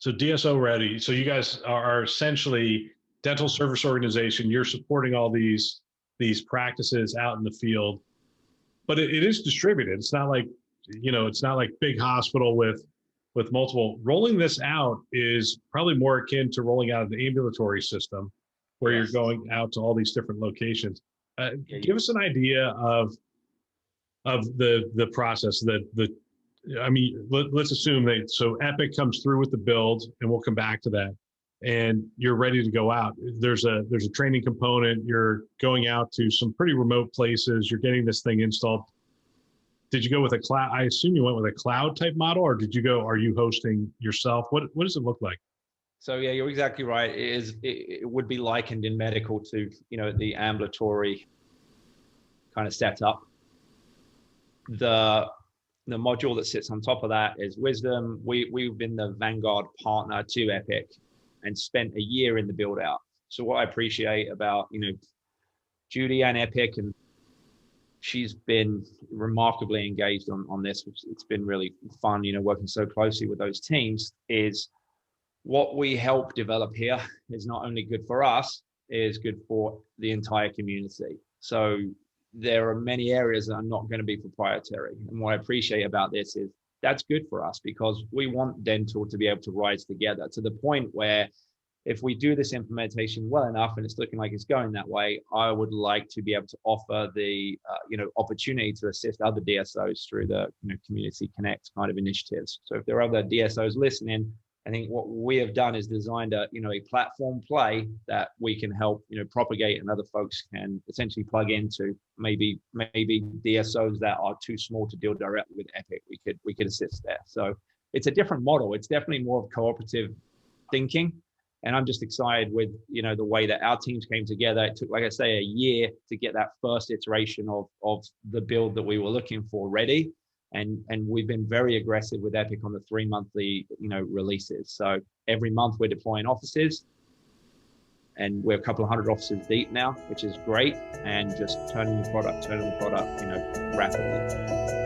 So DSO ready. So you guys are essentially dental service organization. You're supporting all these practices out in the field, but it is distributed. It's not like, it's not like big hospital with multiple. Rolling this out is probably more akin to rolling out an ambulatory system where you're Yes. going out to all these different locations. Yeah, Give us an idea of the process I mean, let's assume that, so Epic comes through with the build, and we'll come back to that, and you're ready to go out. There's a training component. You're going out to some pretty remote places. You're getting this thing installed. Did you go with a cloud? I assume you went with a cloud type model, or are you hosting yourself? What does it look like? so yeah, you're exactly right. It would be likened in medical to, the ambulatory kind of setup. The module that sits on top of that is Wisdom. We've been the vanguard partner to Epic and spent a year in the build out. So what I appreciate about, Judy and Epic, and she's been remarkably engaged on this, which it's been really fun, working so closely with those teams, is what we help develop here is not only good for us, is good for the entire community. So there are many areas that are not going to be proprietary. And what I appreciate about this is that's good for us, because we want dental to be able to rise together to the point where if we do this implementation well enough, and it's looking like it's going that way, I would like to be able to offer the opportunity to assist other DSOs through the Community Connect kind of initiatives. So if there are other DSOs listening, I think what we have done is designed a platform play that we can help propagate, and other folks can essentially plug into. Maybe DSOs that are too small to deal directly with Epic, we could assist there. So it's a different model. It's definitely more of cooperative thinking, and I'm just excited with the way that our teams came together. It took, like I say, a year to get that first iteration of the build that we were looking for ready. And we've been very aggressive with Epic on the 3 monthly, releases. So every month we're deploying offices, and we're a couple of hundred offices deep now, which is great, and just turning the product, rapidly.